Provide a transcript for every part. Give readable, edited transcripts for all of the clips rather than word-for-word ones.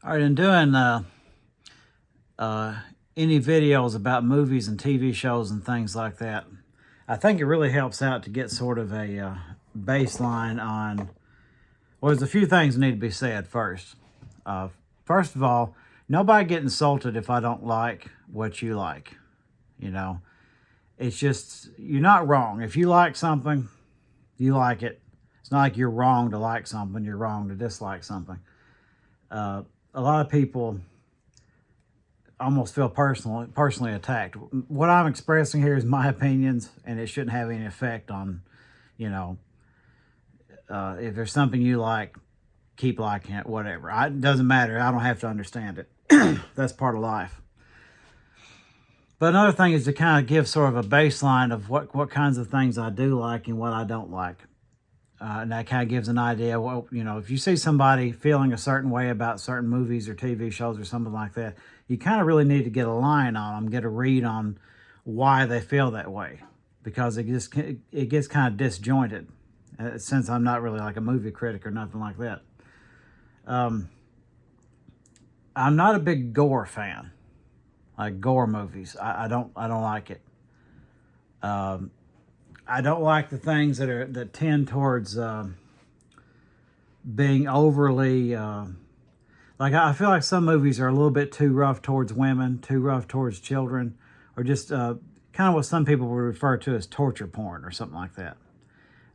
All right, in doing uh, any videos about movies and TV shows and things like that, I think it really helps out to get sort of a baseline on. Well, there's a few things that need to be said first. Uh, First of all, nobody get insulted if I don't like what you like. You know, it's just you're not wrong. If you like something, you like it. It's not like you're wrong to like something. You're wrong to dislike something. Uh, a lot of people almost feel personally attacked. What I'm expressing here is my opinions, and it shouldn't have any effect on, you know, if there's something you like, keep liking it, whatever. It doesn't matter. I don't have to understand it. That's part of life. But another thing is to kind of give sort of a baseline of what kinds of things I do like and what I don't like. And that kind of gives an idea. Well, if you see somebody feeling a certain way about certain movies or TV shows or something like that, you kind of really need to get a line on them, get a read on why they feel that way, because it gets kind of disjointed. Since I'm not really like a movie critic or nothing like that, I'm not a big gore fan. Like gore movies, I don't like it. I don't like the things that tend towards being overly like I feel like some movies are a little bit too rough towards women, too rough towards children, or just kind of what some people would refer to as torture porn or something like that.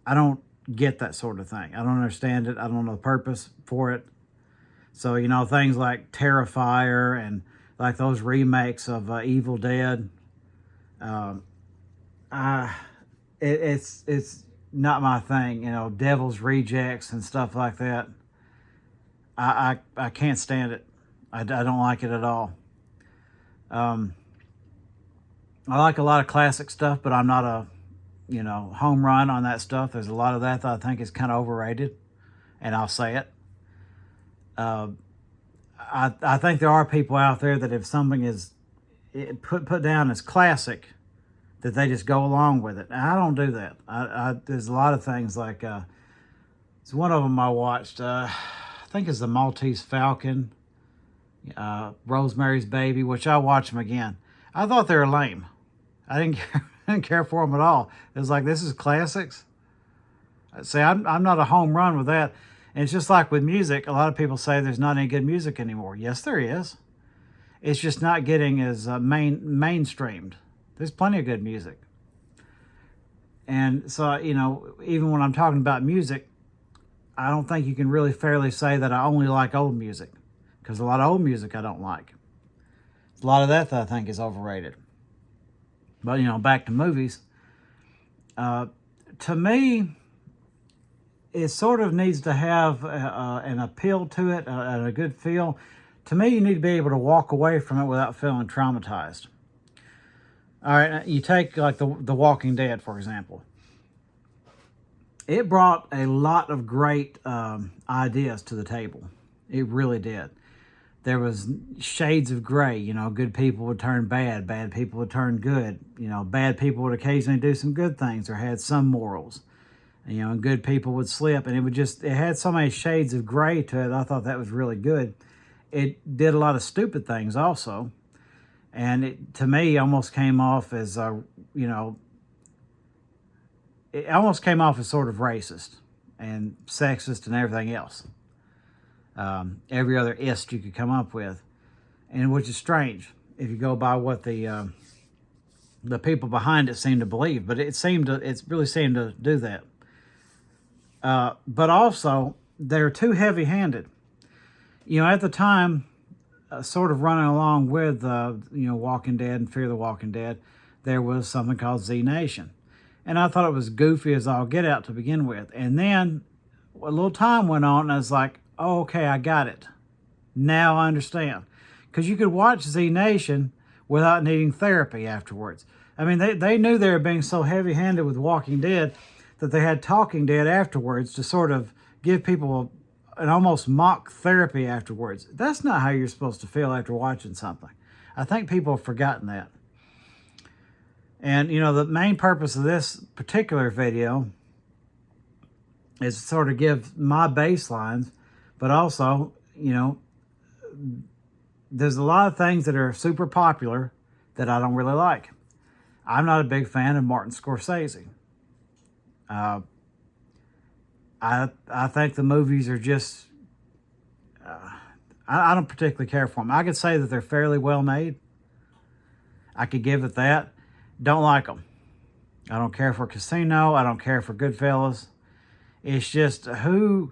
I don't get that sort of thing. I don't understand it. I don't know the purpose for it. So things like Terrifier and like those remakes of Evil Dead. Um, I it's not my thing. Devil's Rejects and stuff like that. I can't stand it. I don't like it at all. Um, I like a lot of classic stuff, but I'm not a home run on that stuff. There's a lot of that I think is kind of overrated, and I'll say it. Uh, I think there are people out there that if something is put down as classic, that they just go along with it. And I don't do that. There's a lot of things like it's one of them I watched. I think it's the Maltese Falcon, Rosemary's Baby, which I watched them again. I thought they were lame. I didn't care, I didn't care for them at all. It was like, this is classics. See, I'm not a home run with that. And it's just like with music. A lot of people say there's not any good music anymore. Yes, there is. It's just not getting as mainstreamed. There's plenty of good music. And so, even when I'm talking about music, I don't think you can really fairly say that I only like old music, because a lot of old music I don't like. A lot of that I think is overrated. But, back to movies. To me, it sort of needs to have an appeal to it and a good feel. To me, you need to be able to walk away from it without feeling traumatized. All right, you take like the Walking Dead, for example. It brought a lot of great ideas to the table. It really did. There was shades of gray. Good people would turn bad. Bad people would turn good. Bad people would occasionally do some good things or had some morals. And good people would slip. And it had so many shades of gray to it. I thought that was really good. It did a lot of stupid things also. And it, to me, almost came off as, it almost came off as sort of racist and sexist and everything else. Every other ist you could come up with, and which is strange if you go by what the people behind it seemed to believe. But it really seemed to do that. But also, they're too heavy-handed. At the time, sort of running along with Walking Dead and Fear the Walking Dead, there was something called Z Nation. And I thought it was goofy as all get out to begin with. And then a little time went on, and I was like, oh, okay, I got it. Now I understand. Because you could watch Z Nation without needing therapy afterwards. I mean, they knew they were being so heavy-handed with Walking Dead that they had Talking Dead afterwards to sort of give people an almost mock therapy afterwards. That's not how you're supposed to feel after watching something. I think people have forgotten that. And, the main purpose of this particular video is to sort of give my baselines, but also, there's a lot of things that are super popular that I don't really like. I'm not a big fan of Martin Scorsese. I think the movies are just, I don't particularly care for them. I could say that they're fairly well made. I could give it that. Don't like them. I don't care for Casino. I don't care for Goodfellas. It's just how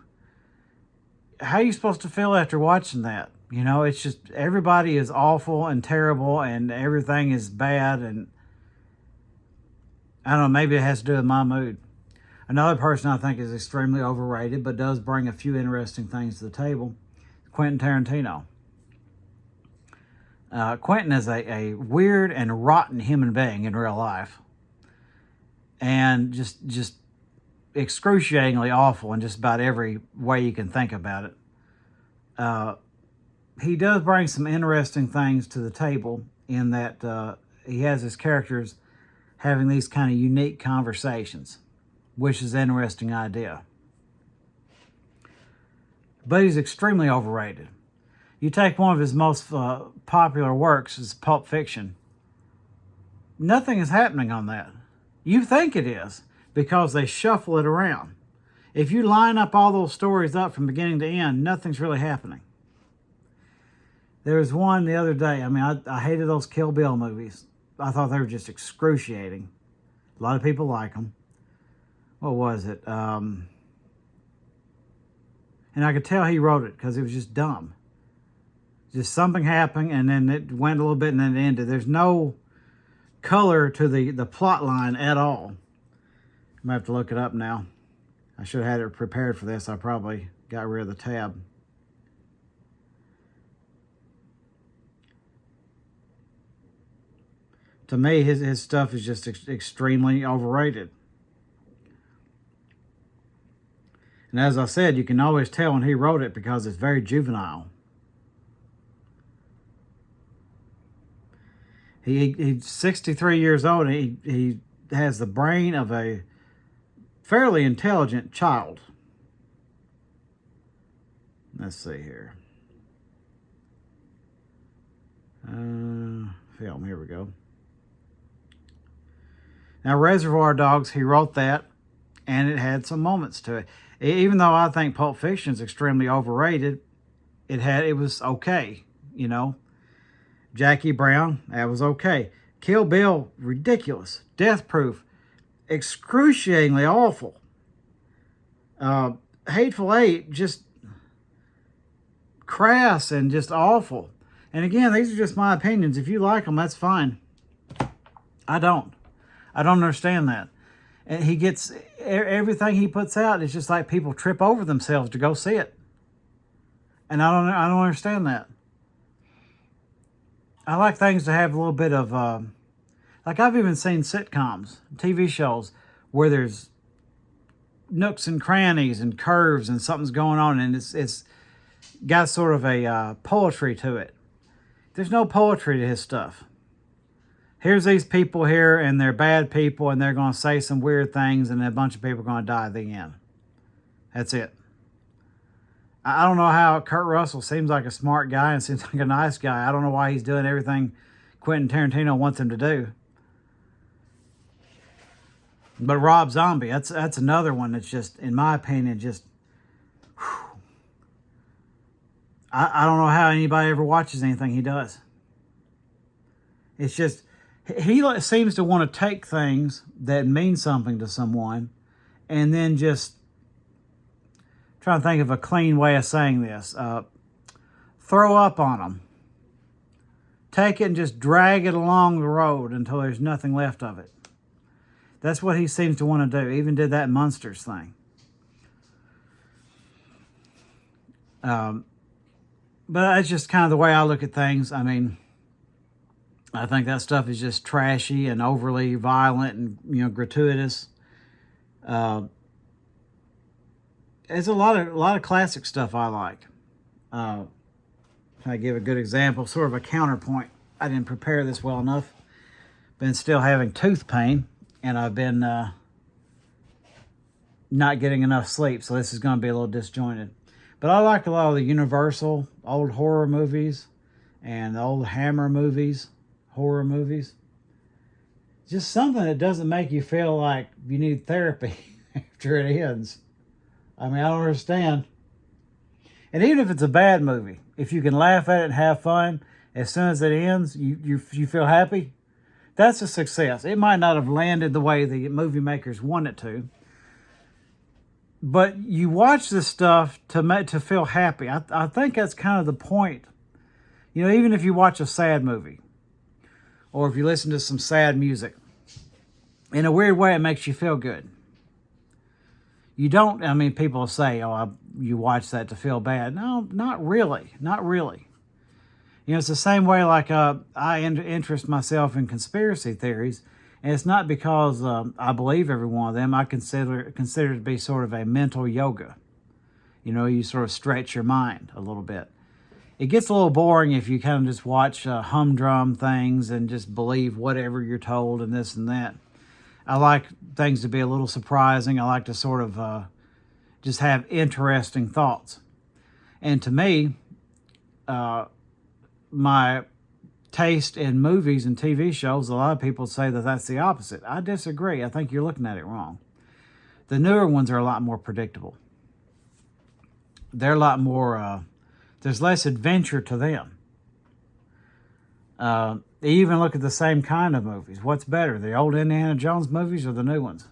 are you supposed to feel after watching that? You know, it's just everybody is awful and terrible and everything is bad. And I don't know, maybe it has to do with my mood. Another person I think is extremely overrated but does bring a few interesting things to the table, Quentin Tarantino. Quentin is a weird and rotten human being in real life. And just excruciatingly awful in just about every way you can think about it. He does bring some interesting things to the table in that he has his characters having these kind of unique conversations, which is an interesting idea. But he's extremely overrated. You take one of his most popular works, is Pulp Fiction. Nothing is happening on that. You think it is, because they shuffle it around. If you line up all those stories up from beginning to end, nothing's really happening. There was one the other day. I mean, I hated those Kill Bill movies. I thought they were just excruciating. A lot of people like them. What was it? And I could tell he wrote it because it was just dumb. Just something happened, and then it went a little bit, and then it ended. There's no color to the plot line at all. I'm going to have to look it up now. I should have had it prepared for this. I probably got rid of the tab. To me, his stuff is just extremely overrated. And as I said, you can always tell when he wrote it because it's very juvenile. He's 63 years old. And he has the brain of a fairly intelligent child. Let's see here. Film, here we go. Now, Reservoir Dogs, he wrote that, and it had some moments to it. Even though I think Pulp Fiction is extremely overrated, it was okay, you know. Jackie Brown, that was okay. Kill Bill, ridiculous. Death Proof, excruciatingly awful. Hateful Eight, just crass and just awful. And again, these are just my opinions. If you like them, that's fine. I don't understand that. And he gets everything he puts out. It's just like people trip over themselves to go see it. And I don't understand that. I like things to have a little bit of, like I've even seen sitcoms, TV shows, where there's nooks and crannies and curves and something's going on, and it's got sort of a poetry to it. There's no poetry to his stuff. Here's these people here, and they're bad people, and they're going to say some weird things, and a bunch of people are going to die at the end. That's it. I don't know how Kurt Russell seems like a smart guy and seems like a nice guy. I don't know why he's doing everything Quentin Tarantino wants him to do. But Rob Zombie, that's another one that's just, in my opinion, just... Whew. I don't know how anybody ever watches anything he does. It's just... He seems to want to take things that mean something to someone and then just... Trying to think of a clean way of saying this. Throw up on them. Take it and just drag it along the road until there's nothing left of it. That's what he seems to want to do. Even did that Munsters thing. But that's just kind of the way I look at things. I mean, I think that stuff is just trashy and overly violent and, gratuitous. There's a lot of classic stuff I like. Can I give a good example? Sort of a counterpoint. I didn't prepare this well enough. Been still having tooth pain, and I've been not getting enough sleep, so this is going to be a little disjointed. But I like a lot of the Universal old horror movies and the old Hammer movies, horror movies. Just something that doesn't make you feel like you need therapy after it ends. I mean, I don't understand. And even if it's a bad movie, if you can laugh at it and have fun, as soon as it ends, you feel happy, that's a success. It might not have landed the way the movie makers want it to, but you watch this stuff to feel happy. I think that's kind of the point. You know, even if you watch a sad movie, or if you listen to some sad music, in a weird way, it makes you feel good. You don't, I mean, people say, you watch that to feel bad. No, not really. Not really. You know, it's the same way like I interest myself in conspiracy theories, and it's not because I believe every one of them. I consider it to be sort of a mental yoga. You know, you sort of stretch your mind a little bit. It gets a little boring if you kind of just watch humdrum things and just believe whatever you're told and this and that. I like things to be a little surprising. I like to sort of just have interesting thoughts. And to me, my taste in movies and TV shows, a lot of people say that that's the opposite. I disagree. I think you're looking at it wrong. The newer ones are a lot more predictable. They're a lot more, there's less adventure to them. They even look at the same kind of movies. What's better, the old Indiana Jones movies or the new ones?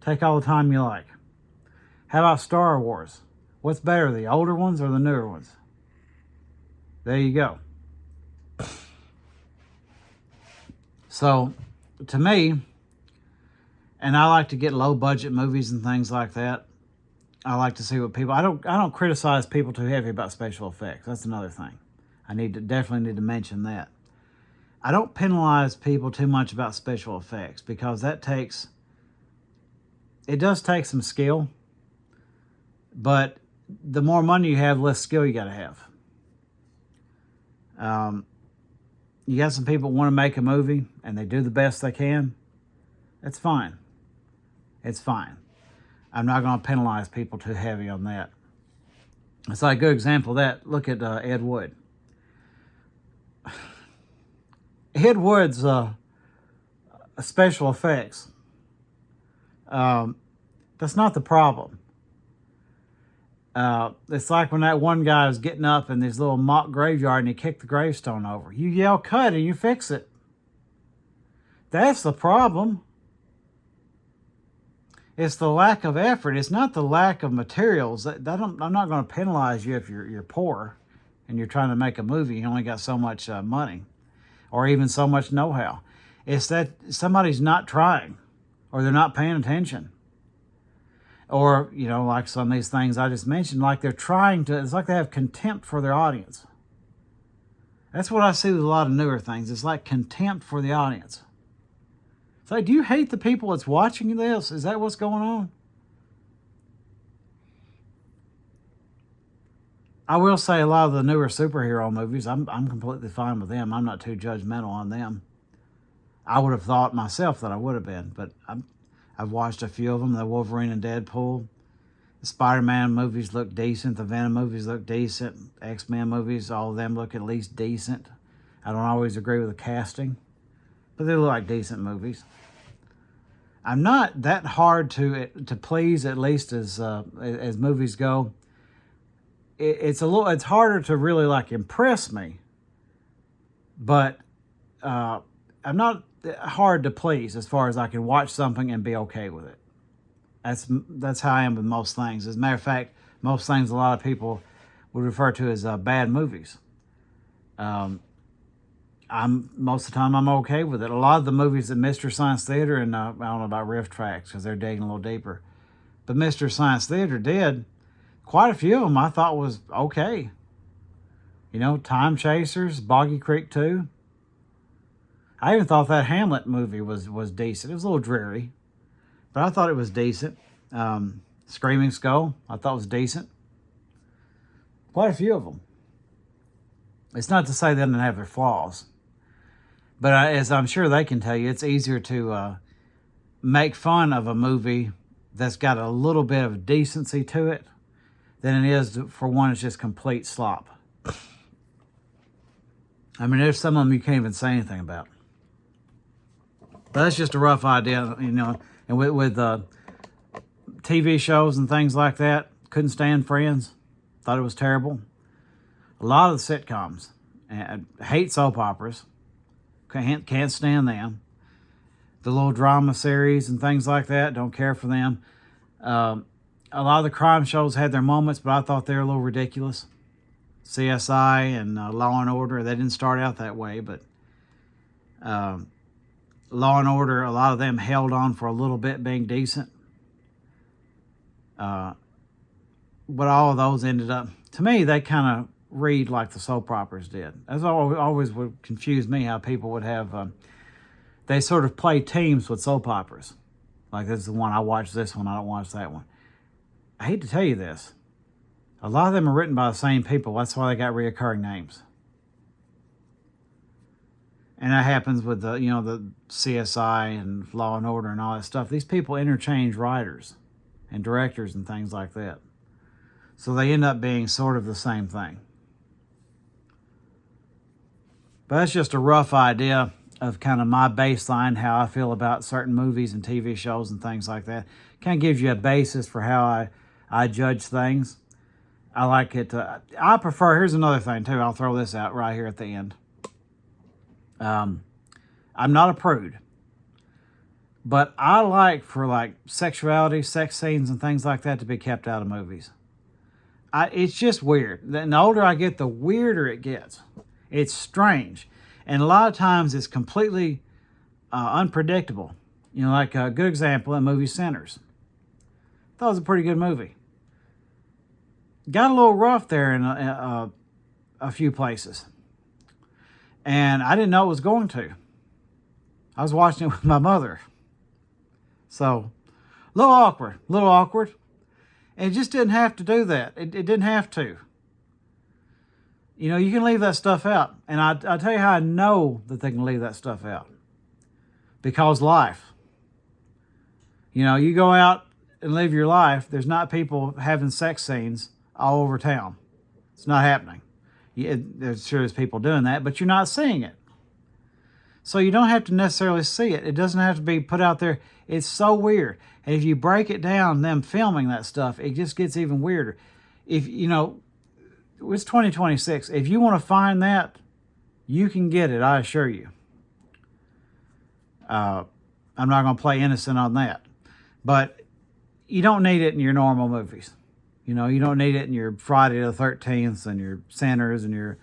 Take all the time you like. How about Star Wars? What's better, the older ones or the newer ones? There you go. So, to me, and I like to get low budget movies and things like that. I like to see what people. I don't criticize people too heavy about special effects. That's another thing. I definitely need to mention that. I don't penalize people too much about special effects because it does take some skill, but the more money you have, less skill you got to have. You got some people want to make a movie and they do the best they can. That's fine. It's fine. I'm not going to penalize people too heavy on that. It's like a good example of that. Look at Ed Wood. Ed Wood's special effects. That's not the problem. It's like when that one guy was getting up in this little mock graveyard and he kicked the gravestone over. You yell cut and you fix it. That's the problem. It's the lack of effort. It's not the lack of materials. I'm not going to penalize you if you're poor and you're trying to make a movie. You only got so much money or even so much know-how. It's that somebody's not trying or they're not paying attention. Or, you know, like some of these things I just mentioned, like they're trying to, it's like they have contempt for their audience. That's what I see with a lot of newer things. It's like contempt for the audience. It's like, do you hate the people that's watching this? Is that what's going on? I will say a lot of the newer superhero movies, I'm completely fine with them. I'm not too judgmental on them. I would have thought myself that I would have been, but I've watched a few of them, the Wolverine and Deadpool. The Spider-Man movies look decent. The Venom movies look decent. X-Men movies, all of them look at least decent. I don't always agree with the casting, but they look like decent movies. I'm not that hard to please, at least as movies go. It's harder to really like impress me, but I'm not hard to please as far as I can watch something and be okay with it. That's how I am with most things. As a matter of fact, most things a lot of people would refer to as bad movies. Most of the time I'm okay with it. A lot of the movies at Mystery Science Theater, and I don't know about Riff Tracks because they're digging a little deeper, but Mystery Science Theater did quite a few of them I thought was okay. You know, Time Chasers, Boggy Creek 2. I even thought that Hamlet movie was decent. It was a little dreary, but I thought it was decent. Screaming Skull, I thought was decent. Quite a few of them. It's not to say they didn't have their flaws, but as I'm sure they can tell you, it's easier to make fun of a movie that's got a little bit of decency to it than it is for one that's just complete slop. I mean, there's some of them you can't even say anything about. But that's just a rough idea, you know. And with TV shows and things like that, couldn't stand Friends. Thought it was terrible. A lot of the sitcoms. I hate soap operas. Can't stand them. The little drama series and things like that, don't care for them. A lot of the crime shows had their moments, but I thought they were a little ridiculous. CSI and Law and Order, they didn't start out that way, but Law and Order, a lot of them held on for a little bit being decent. But all of those ended up, to me, they kind of read like the soap operas did. That's always would confuse me, how people would have, they sort of play teams with soap operas. Like, this is the one, I watch this one, I don't watch that one. I hate to tell you this. A lot of them are written by the same people. That's why they got reoccurring names. And that happens with the, the CSI and Law and Order and all that stuff. These people interchange writers and directors and things like that. So they end up being sort of the same thing. But that's just a rough idea of kind of my baseline, how I feel about certain movies and TV shows and things like that. Kind of gives you a basis for how I judge things. I like it. I prefer, here's another thing too. I'll throw this out right here at the end. I'm not a prude. But I like for like sexuality, sex scenes and things like that to be kept out of movies. It's just weird. And the older I get, the weirder it gets. It's strange. And a lot of times it's completely unpredictable. Like a good example, that movie Sinners. Thought it was a pretty good movie. Got a little rough there in a few places. And I didn't know it was going to. I was watching it with my mother. So, a little awkward. And it just didn't have to do that. It didn't have to. You can leave that stuff out. And I'll tell you how I know that they can leave that stuff out. Because life. You go out and live your life, there's not people having sex scenes all over town. It's not happening. There's people doing that, but you're not seeing it. So you don't have to necessarily see it. It doesn't have to be put out there. It's so weird. And if you break it down, them filming that stuff, it just gets even weirder. If, it's 2026. If you want to find that, you can get it, I assure you. I'm not going to play innocent on that. But you don't need it in your normal movies. You don't need it in your Friday the 13th and your Sinners and your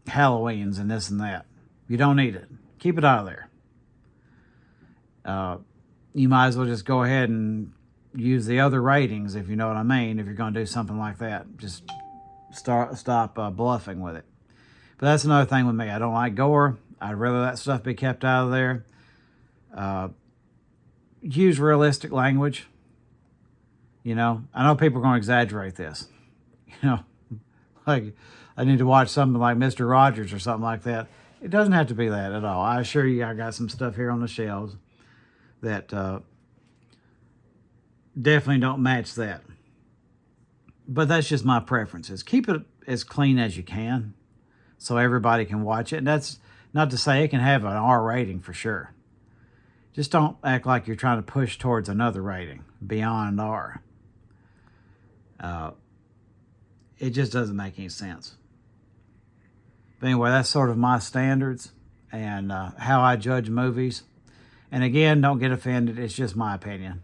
Halloweens and this and that. You don't need it. Keep it out of there. You might as well just go ahead and use the other ratings, if you know what I mean, if you're going to do something like that. Just stop bluffing with it. But that's another thing with me. I don't like gore. I'd rather that stuff be kept out of there. Use realistic language. I know people are going to exaggerate this. Like I need to watch something like Mr. Rogers or something like that. It doesn't have to be that at all. I assure you, I got some stuff here on the shelves that definitely don't match that. But that's just my preferences. Keep it as clean as you can so everybody can watch it. And that's not to say it can have an R rating for sure. Just don't act like you're trying to push towards another rating beyond R. It just doesn't make any sense. But anyway, that's sort of my standards and how I judge movies. And again, don't get offended. It's just my opinion.